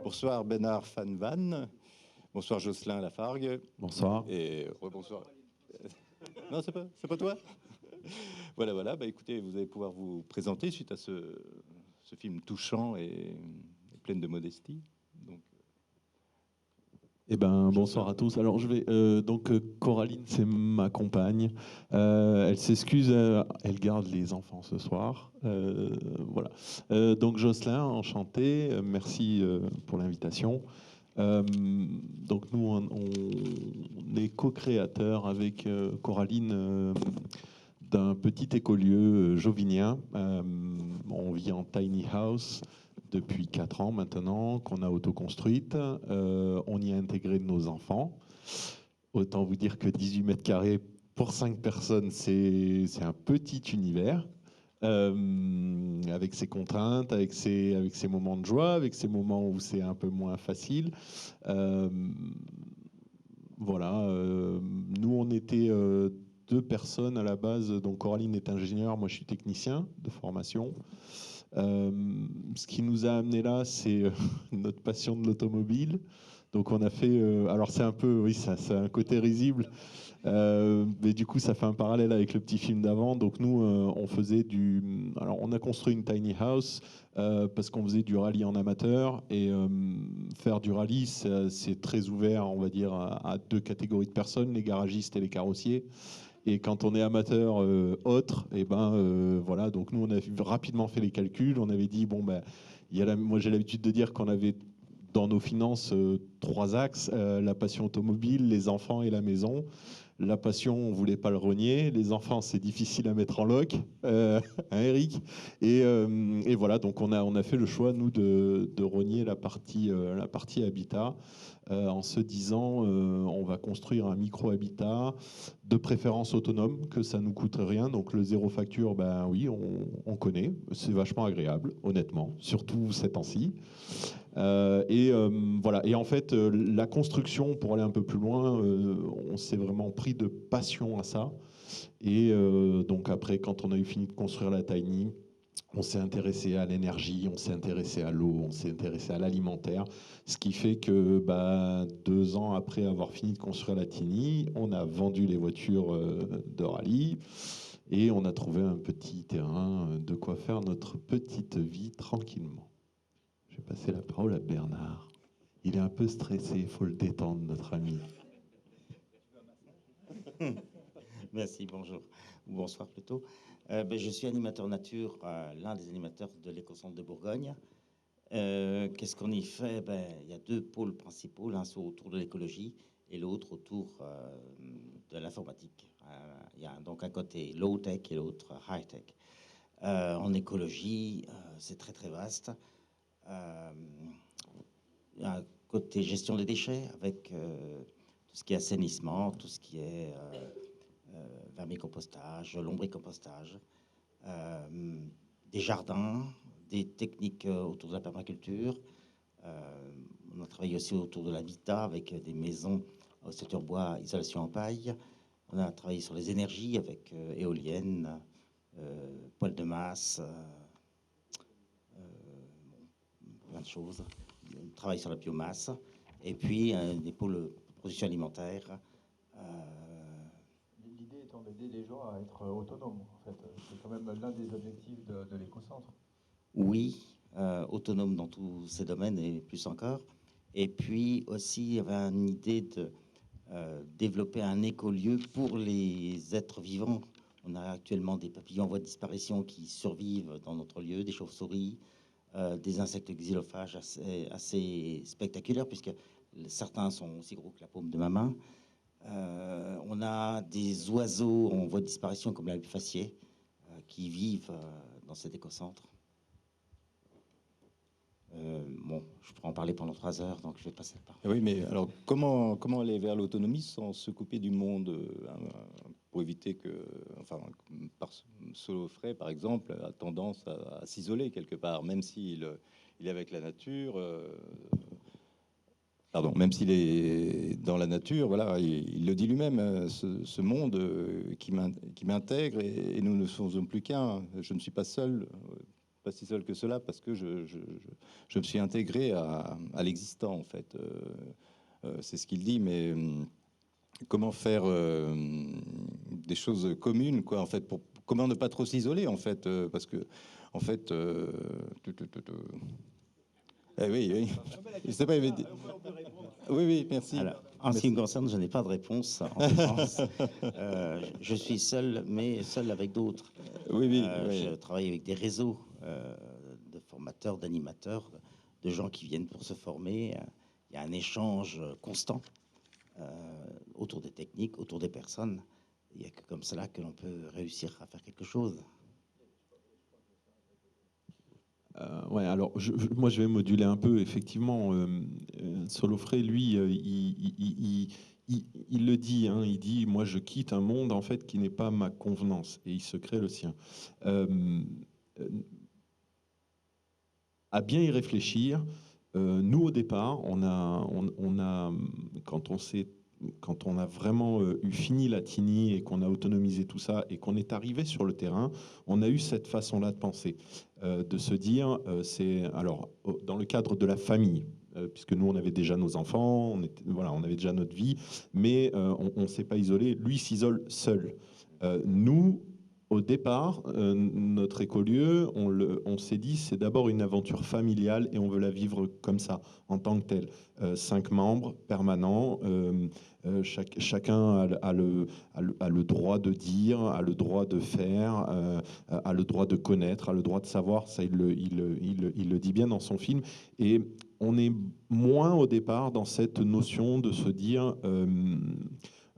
Bonsoir Bénard Van Van. Bonsoir Jocelyn Lafargue. Bonsoir. Et rebonsoir. Non, c'est pas toi. Voilà. Bah, écoutez, vous allez pouvoir vous présenter suite à ce film touchant et plein de modestie. Donc, Eh ben, bonsoir à tous. Alors, je vais Coraline, c'est ma compagne. Elle s'excuse, elle garde les enfants ce soir. Voilà. Donc, Jocelyn, enchanté. Merci pour l'invitation. Donc, nous, on est co-créateurs avec Coraline d'un petit écolieu jovinien. On vit en tiny house depuis 4 ans maintenant, qu'on a autoconstruite. On y a intégré nos enfants. Autant vous dire que 18 mètres carrés pour 5 personnes, c'est un petit univers. Avec ses contraintes, avec ses moments de joie, avec ses moments où c'est un peu moins facile. Voilà. Nous, on était 2 personnes à la base. Donc, Coraline est ingénieure, moi je suis technicien de formation. Ce qui nous a amené là, c'est notre passion de l'automobile. Donc on a fait, alors c'est un peu, oui, ça a un côté risible, mais du coup ça fait un parallèle avec le petit film d'avant. Donc nous, alors on a construit une tiny house parce qu'on faisait du rallye en amateur et faire du rallye, c'est très ouvert, on va dire, à 2 catégories de personnes, les garagistes et les carrossiers. Et quand on est amateur autre, et voilà. Donc nous, on a rapidement fait les calculs. On avait dit bon ben, moi j'ai l'habitude de dire qu'on avait dans nos finances 3 axes la passion automobile, les enfants et la maison. La passion, on voulait pas le renier. Les enfants, c'est difficile à mettre en loc, hein, Eric. Et voilà. Donc on a fait le choix nous de renier la partie habitat. En se disant on va construire un micro-habitat de préférence autonome, que ça nous coûte rien. Donc le zéro facture, ben oui, on connaît, c'est vachement agréable, honnêtement, surtout ces temps-ci. Voilà. Et en fait, la construction, pour aller un peu plus loin, on s'est vraiment pris de passion à ça. Et donc après, quand on a eu fini de construire la tiny, on s'est intéressé à l'énergie, on s'est intéressé à l'eau, on s'est intéressé à l'alimentaire, ce qui fait que 2 ans après avoir fini de construire la Tiny, on a vendu les voitures de rallye et on a trouvé un petit terrain de quoi faire notre petite vie tranquillement. Je vais passer la parole à Bernard. Il est un peu stressé, il faut le détendre, notre ami. Merci, bonjour, ou bonsoir plutôt. Je suis animateur nature, l'un des animateurs de l'éco-centre de Bourgogne. Qu'est-ce qu'on y fait? Il y a 2 pôles principaux, l'un autour de l'écologie et l'autre autour de l'informatique. Il y a donc un côté low-tech et l'autre high-tech. En écologie, c'est très très vaste. Il y a un côté gestion des déchets avec tout ce qui est assainissement, tout ce qui est vermicompostage, lombricompostage, des jardins, des techniques autour de la permaculture. On a travaillé aussi autour de l'habitat avec des maisons au structure bois, isolation en paille. On a travaillé sur les énergies avec éoliennes, poêles de masse, plein de choses. On travaille sur la biomasse. Et puis des pôles de production alimentaire. L'idée étant d'aider les gens à être autonomes, en fait. C'est quand même l'un des objectifs de l'éco-centre. Oui, autonome dans tous ces domaines et plus encore. Et puis aussi, il y avait une idée de développer un écolieu pour les êtres vivants. On a actuellement des papillons en voie de disparition qui survivent dans notre lieu, des chauves-souris, des insectes xylophages assez spectaculaires, puisque certains sont aussi gros que la paume de ma main. On a des oiseaux en voie de disparition comme l'albifacier qui vivent dans cet écocentre. Je pourrais en parler pendant 3 heures, donc je vais passer par. oui, mais alors comment aller vers l'autonomie sans se couper du monde pour éviter que, Solofray, par exemple, a tendance à s'isoler quelque part, même s'il est avec la nature. Pardon, même s'il est dans la nature, voilà, il le dit lui-même, ce monde qui m'intègre et nous ne sommes plus qu'un. Je ne suis pas seul, pas si seul que cela, parce que je me suis intégré à l'existant, en fait. C'est ce qu'il dit, mais comment faire des choses communes, quoi, en fait, comment ne pas trop s'isoler, en fait, parce que, en fait, oui, oui. Je sais pas, il avait dit- Oui, oui, merci. Alors, en ce qui me concerne, je n'ai pas de réponse en ce sens. Je suis seul, mais seul avec d'autres. Oui, oui, Je oui. travaille avec des réseaux de formateurs, d'animateurs, de gens qui viennent pour se former. Il y a un échange constant autour des techniques, autour des personnes. Il n'y a que comme cela que l'on peut réussir à faire quelque chose. Ouais, alors moi je vais moduler un peu. Effectivement, Solofré, lui, il le dit. Hein, il dit, moi je quitte un monde en fait qui n'est pas ma convenance, et il se crée le sien. Euh, euh, à bien y réfléchir, nous au départ, quand on a vraiment eu fini la TINI et qu'on a autonomisé tout ça et qu'on est arrivé sur le terrain, on a eu cette façon-là de penser, de se dire, dans le cadre de la famille, puisque nous on avait déjà nos enfants, voilà, on avait déjà notre vie, mais on ne s'est pas isolé. Lui s'isole seul. Nous, au départ, notre écolieu, on s'est dit, c'est d'abord une aventure familiale et on veut la vivre comme ça, en tant que telle. 5 membres permanents, chacun a le droit de dire, a le droit de faire, a le droit de connaître, a le droit de savoir. Ça, il le dit bien dans son film. Et on est moins au départ dans cette notion de se dire...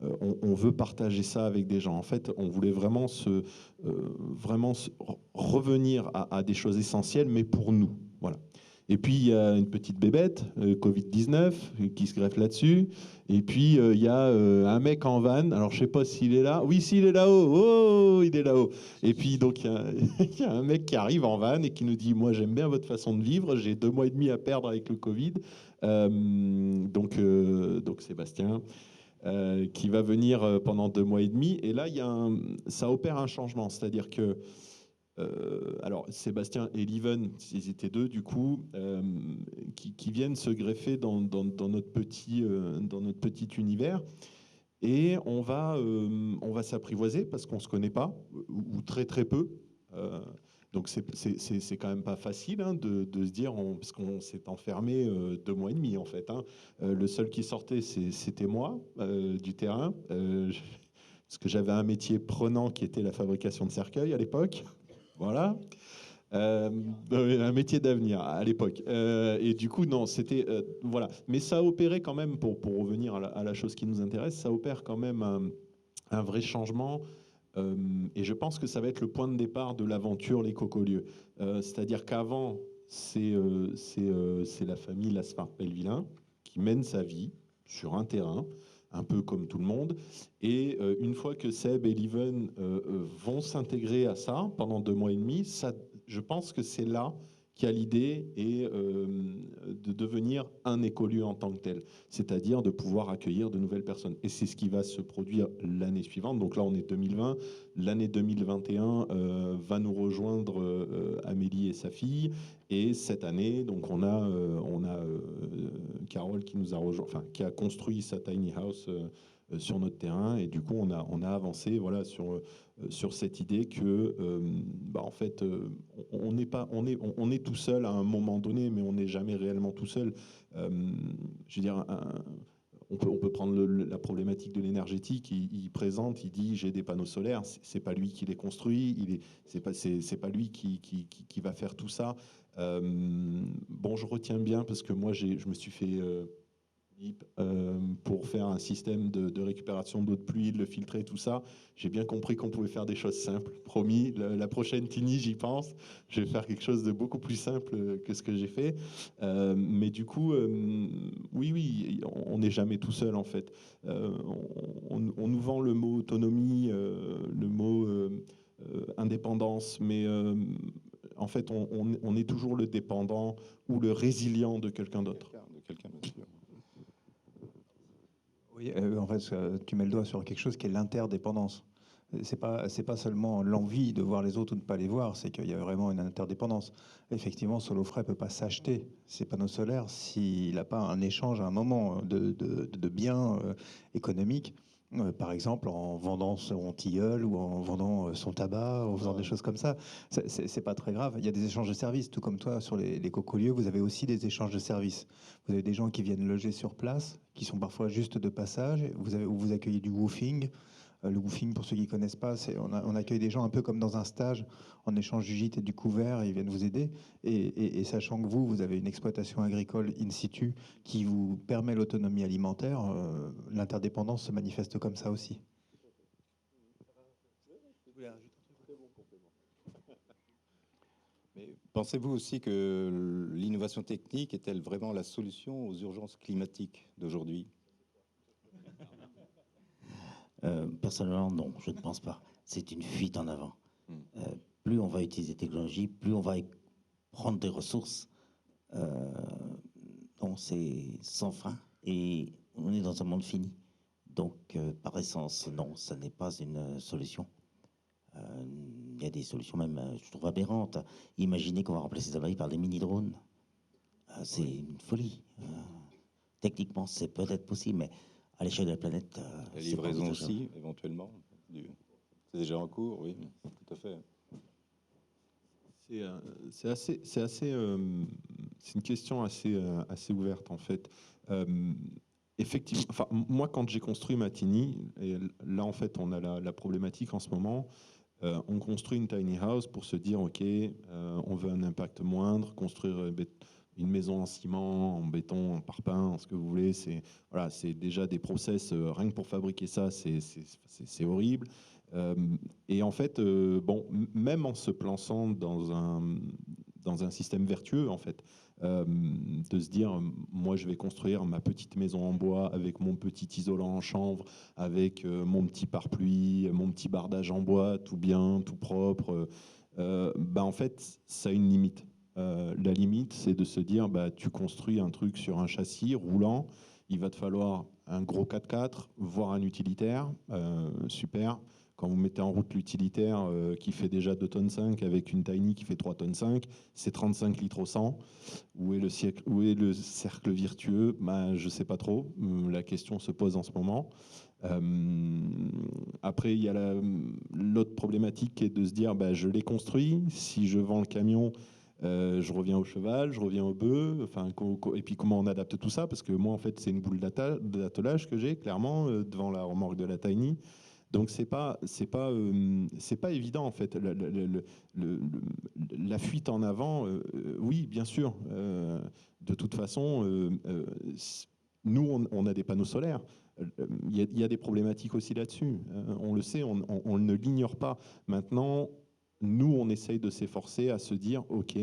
on veut partager ça avec des gens. En fait, on voulait vraiment revenir à des choses essentielles, mais pour nous. Voilà. Et puis, il y a une petite bébête, Covid-19, qui se greffe là-dessus. Et puis, il y a un mec en van. Alors, je ne sais pas s'il est là. Oui, s'il est là-haut. Oh, il est là-haut. Et puis, donc, il y a un mec qui arrive en van et qui nous dit, moi, j'aime bien votre façon de vivre. J'ai 2 mois et demi à perdre avec le Covid. Donc, Sébastien, qui va venir pendant 2 mois et demi. Et là, ça opère un changement. C'est-à-dire que alors Sébastien et Liven, ils étaient deux du coup, qui viennent se greffer dans notre petit univers, et on va s'apprivoiser parce qu'on se connaît pas, ou très très peu. Euh, donc c'est quand même pas facile, hein, de se dire, parce qu'on s'est enfermé 2 mois et demi en fait. Hein. Le seul qui sortait, c'était moi, du terrain, parce que j'avais un métier prenant qui était la fabrication de cercueils à l'époque. Voilà. Euh, un métier d'avenir à l'époque. Et du coup, non, c'était... voilà. Mais ça opérait quand même, pour revenir à la chose qui nous intéresse, ça opère quand même un vrai changement. Et je pense que ça va être le point de départ de l'aventure Les Cocolieux. C'est-à-dire qu'avant, c'est la famille Lasfar-Pellevillain qui mène sa vie sur un terrain, un peu comme tout le monde. Et une fois que Seb et Liven vont s'intégrer à ça pendant 2 mois et demi, je pense que c'est là qu'il y a l'idée et de devenir un écolieu en tant que tel, c'est-à-dire de pouvoir accueillir de nouvelles personnes. Et c'est ce qui va se produire l'année suivante. Donc là, on est 2020. L'année 2021 va nous rejoindre Amélie et sa fille. Et cette année, donc on a Carole qui nous a rejoint, enfin qui a construit sa tiny house sur notre terrain, et du coup on a avancé, voilà, sur cette idée que en fait on est tout seul à un moment donné, mais on n'est jamais réellement tout seul. Je veux dire, on peut prendre la problématique de l'énergétique. Il présente, il dit j'ai des panneaux solaires. C'est pas lui qui les construit. C'est pas lui qui va faire tout ça. Bon, je retiens bien parce que moi je me suis fait pour faire un système de récupération d'eau de pluie, de le filtrer, tout ça. J'ai bien compris qu'on pouvait faire des choses simples. Promis, la prochaine TINI, j'y pense. Je vais faire quelque chose de beaucoup plus simple que ce que j'ai fait. Mais du coup, oui, on n'est jamais tout seul en fait. On nous vend le mot autonomie, le mot indépendance, mais en fait, on est toujours le dépendant ou le résilient de quelqu'un d'autre. De quelqu'un, bien sûr. fait, tu mets le doigt sur quelque chose qui est l'interdépendance. C'est pas seulement l'envie de voir les autres ou de ne pas les voir, c'est qu'il y a vraiment une interdépendance. Effectivement, Solofray ne peut pas s'acheter ses panneaux solaires s'il n'a pas un échange à un moment de biens économiques. Par exemple, en vendant son tilleul ou en vendant son tabac, en faisant des choses comme ça. C'est pas très grave. Il y a des échanges de services, tout comme toi, sur les cocolieux, vous avez aussi des échanges de services. Vous avez des gens qui viennent loger sur place, qui sont parfois juste de passage. Vous accueillez du woofing. Le woofing, pour ceux qui ne connaissent pas, on accueille des gens un peu comme dans un stage, en échange du gîte et du couvert, et ils viennent vous aider. Et sachant que vous avez une exploitation agricole in situ qui vous permet l'autonomie alimentaire, l'interdépendance se manifeste comme ça aussi. Mais pensez-vous aussi que l'innovation technique est-elle vraiment la solution aux urgences climatiques d'aujourd'hui? Personnellement, non, je ne pense pas. C'est une fuite en avant. Plus on va utiliser technologie, plus on va prendre des ressources. Donc c'est sans fin et on est dans un monde fini. Donc par essence, non, ça n'est pas une solution. Il y a des solutions même, je trouve, aberrantes. Imaginez qu'on va remplacer les abeilles par des mini-drones. C'est une folie. Techniquement, c'est peut-être possible, mais à l'échelle de la planète... La livraison aussi, éventuellement. C'est déjà en cours, oui, tout à fait. C'est une question assez ouverte, en fait. Effectivement, enfin, moi, quand j'ai construit Matigny, et là, en fait, on a la problématique en ce moment. On construit une tiny house pour se dire, OK, on veut un impact moindre, construire une maison en ciment, en béton, en parpaing, en ce que vous voulez. C'est déjà des process, rien que pour fabriquer ça, c'est horrible. Et en fait, même en se plaçant dans un système vertueux, en fait, de se dire, moi je vais construire ma petite maison en bois avec mon petit isolant en chanvre, avec mon petit pare-pluie, mon petit bardage en bois, tout bien, tout propre, en fait, ça a une limite. La limite, c'est de se dire, tu construis un truc sur un châssis roulant, il va te falloir un gros 4x4, voire un utilitaire, super. Quand vous mettez en route l'utilitaire qui fait déjà 2,5 tonnes avec une tiny qui fait 3,5 tonnes, c'est 35 litres au 100. Où est le cercle virtueux? Je ne sais pas trop. La question se pose en ce moment. Après, il y a l'autre problématique qui est de se dire, je l'ai construit. Si je vends le camion, je reviens au cheval, je reviens au bœuf. Et puis comment on adapte tout ça? Parce que moi, en fait, c'est une boule d'attelage que j'ai, clairement, devant la remorque de la tiny. Donc c'est pas évident en fait. La fuite en avant, oui bien sûr. De toute façon, nous on a des panneaux solaires. Il y a des problématiques aussi là-dessus. On le sait, on ne l'ignore pas. Maintenant, nous on essaye de s'efforcer à se dire ok,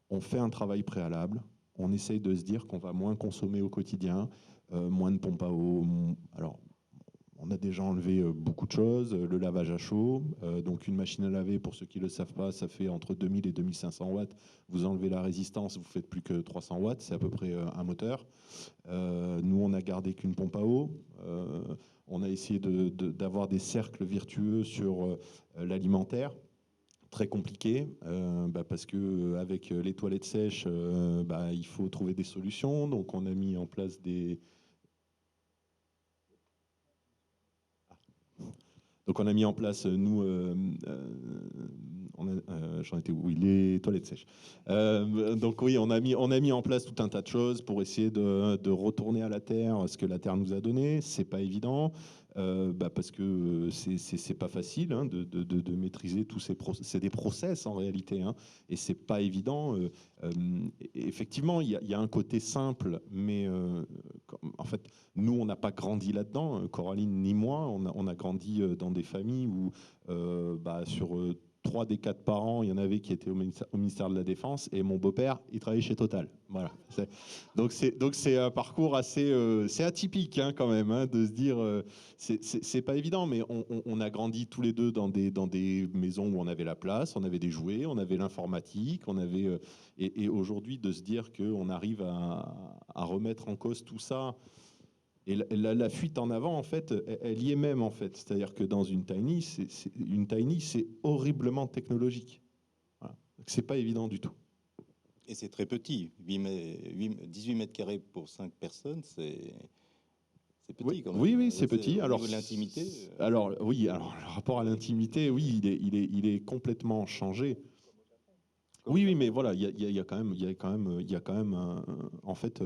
on fait un travail préalable. On essaye de se dire qu'on va moins consommer au quotidien, moins de pompes à eau. Alors on a déjà enlevé beaucoup de choses, le lavage à chaud, donc une machine à laver, pour ceux qui ne le savent pas, ça fait entre 2000 et 2500 watts. Vous enlevez la résistance, vous faites plus que 300 watts, c'est à peu près un moteur. Nous, on a gardé qu'une pompe à eau. On a essayé d'avoir des cercles virtueux sur l'alimentaire. Très compliqué, parce que avec les toilettes sèches, il faut trouver des solutions. Donc on a mis en place Donc on a mis en place, nous, j'en étais où? Les toilettes sèches. Donc oui, on a mis en place tout un tas de choses pour essayer de retourner à la terre ce que la terre nous a donné. C'est pas évident. Parce que c'est pas facile de maîtriser tous ces process. C'est des process en réalité, et c'est pas évident. Effectivement, il y a un côté simple, mais en fait, nous, on n'a pas grandi là-dedans. Coraline ni moi, on a grandi dans des familles où sur 3 des 4 parents, il y en avait qui étaient au ministère de la Défense, et mon beau-père, il travaillait chez Total. Voilà. Donc c'est un parcours assez c'est atypique quand même, de se dire c'est pas évident, mais on a grandi tous les deux dans des maisons où on avait la place, on avait des jouets, on avait l'informatique, on avait et aujourd'hui de se dire qu'on arrive à remettre en cause tout ça. Et la fuite en avant, en fait, elle y est même, en fait. C'est-à-dire que dans une tiny, c'est horriblement technologique. Voilà. C'est pas évident du tout. Et c'est très petit, 18 mètres carrés pour 5 personnes, c'est petit Oui, quand même. oui, c'est petit. Au Alors, niveau de l'intimité. alors, oui, alors le rapport à l'intimité, oui, il est complètement changé. Oui, oui, mais voilà, il y a quand même, en fait,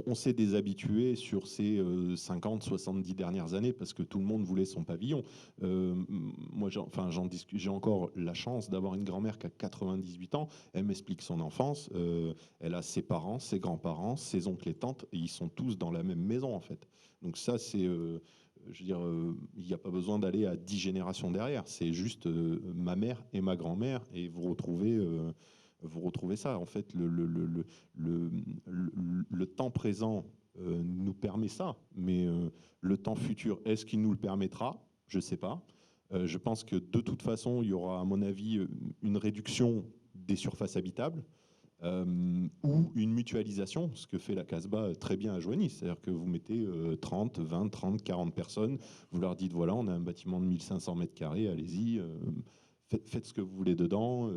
on s'est déshabitué sur ces 50, 70 dernières années parce que tout le monde voulait son pavillon. Moi, j'ai encore la chance d'avoir une grand-mère qui a 98 ans. Elle m'explique son enfance. Elle a ses parents, ses grands-parents, ses oncles et tantes, et ils sont tous dans la même maison, en fait. Donc ça, c'est je veux dire, il n'y a pas besoin d'aller à 10 générations derrière. C'est juste ma mère et ma grand-mère, et vous retrouvez ça. En fait, le temps présent nous permet ça, mais le temps futur, est-ce qu'il nous le permettra? Je ne sais pas. Je pense que de toute façon, il y aura, à mon avis, une réduction des surfaces habitables. Ou une mutualisation, ce que fait la Casbah très bien à Joigny. C'est-à-dire que vous mettez 30, 20, 30, 40 personnes, vous leur dites, voilà, on a un bâtiment de 1500 mètres carrés, allez-y, faites ce que vous voulez dedans,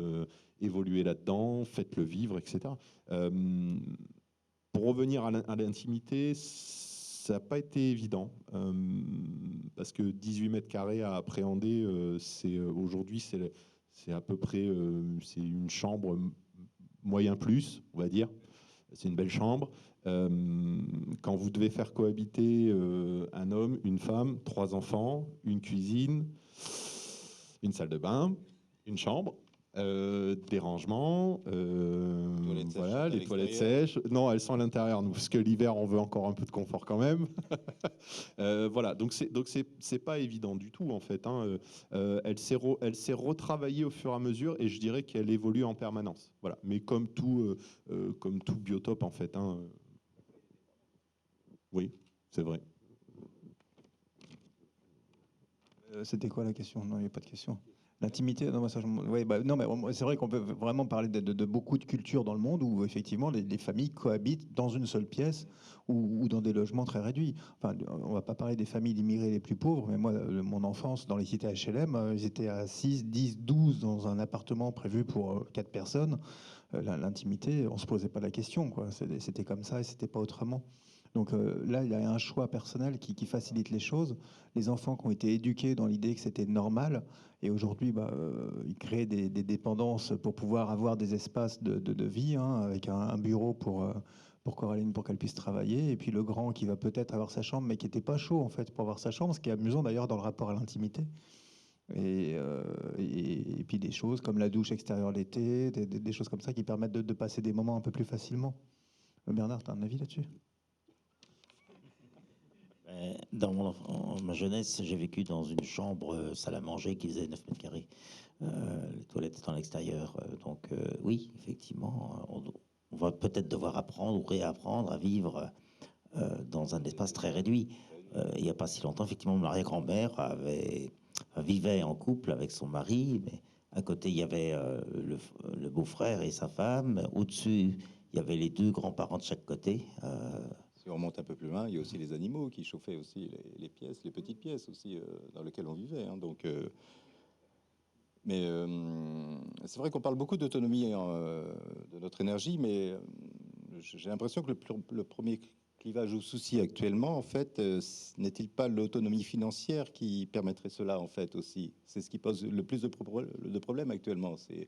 évoluez là-dedans, faites-le vivre, etc. Pour revenir à l'intimité, ça n'a pas été évident, parce que 18 mètres carrés à appréhender, aujourd'hui, c'est à peu près c'est une chambre moyen plus, on va dire. C'est une belle chambre. Quand vous devez faire cohabiter un homme, une femme, 3 enfants, une cuisine, une salle de bain, une chambre, des rangements, voilà, les toilettes sèches. Non, elles sont à l'intérieur, nous, parce que l'hiver, on veut encore un peu de confort quand même. Voilà, donc c'est pas évident du tout, en fait. Hein. Elle s'est retravaillée au fur et à mesure, et je dirais qu'elle évolue en permanence. Voilà, mais comme tout biotope, en fait. Hein. Oui, c'est vrai. C'était quoi la question? Non, il n'y a pas de question. L'intimité, non, ouais, non, mais c'est vrai qu'on peut vraiment parler de beaucoup de cultures dans le monde où effectivement les familles cohabitent dans une seule pièce ou dans des logements très réduits. Enfin, on va pas parler des familles d'immigrés les plus pauvres, mais moi, mon enfance dans les cités HLM, ils étaient à 6, 10, 12 dans un appartement prévu pour 4 personnes. L'intimité, on se posait pas la question, quoi. C'était comme ça et c'était pas autrement. Donc là, il y a un choix personnel qui facilite les choses. Les enfants qui ont été éduqués dans l'idée que c'était normal, et aujourd'hui, ils créent des dépendances pour pouvoir avoir des espaces de vie, hein, avec un bureau pour Coraline, pour qu'elle puisse travailler, et puis le grand qui va peut-être avoir sa chambre, mais qui n'était pas chaud en fait pour avoir sa chambre, ce qui est amusant d'ailleurs dans le rapport à l'intimité. Et puis des choses comme la douche extérieure l'été, des choses comme ça qui permettent de passer des moments un peu plus facilement. Bernard, tu as un avis là-dessus? Dans ma jeunesse, j'ai vécu dans une chambre salle à manger qui faisait 9 mètres carrés. Les toilettes étant à l'extérieur. Donc oui, effectivement, on va peut-être devoir apprendre ou réapprendre à vivre dans un espace très réduit. Il n'y a pas si longtemps, effectivement, mon arrière-grand-mère vivait en couple avec son mari, mais à côté, il y avait le beau-frère et sa femme. Au-dessus, il y avait les 2 grands-parents de chaque côté. Si on remonte un peu plus loin, il y a aussi les animaux qui chauffaient aussi les pièces, les petites pièces aussi dans lesquelles on vivait. Hein. Donc, mais c'est vrai qu'on parle beaucoup d'autonomie de notre énergie, mais j'ai l'impression que le premier clivage ou souci actuellement, en fait, n'est-il pas l'autonomie financière qui permettrait cela, en fait, aussi? C'est ce qui pose le plus de problèmes actuellement. C'est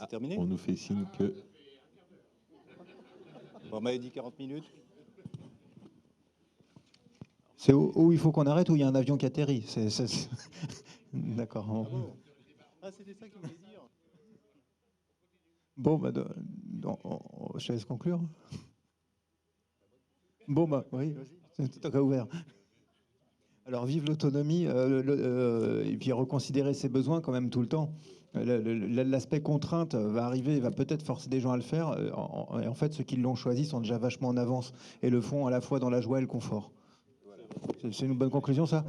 terminé? On nous fait signe que... On m'avait dit 40 minutes. C'est où il faut qu'on arrête, où il y a un avion qui atterrit. D'accord. Ah bon? Ah, c'était ça qu'il voulait dire. Bon, je te laisse conclure. Bon, oui, c'est tout à fait ouvert. Alors, vive l'autonomie et puis reconsidérer ses besoins quand même tout le temps. L'aspect contrainte va arriver, va peut-être forcer des gens à le faire. Et en fait, ceux qui l'ont choisi sont déjà vachement en avance et le font à la fois dans la joie et le confort. C'est une bonne conclusion, ça?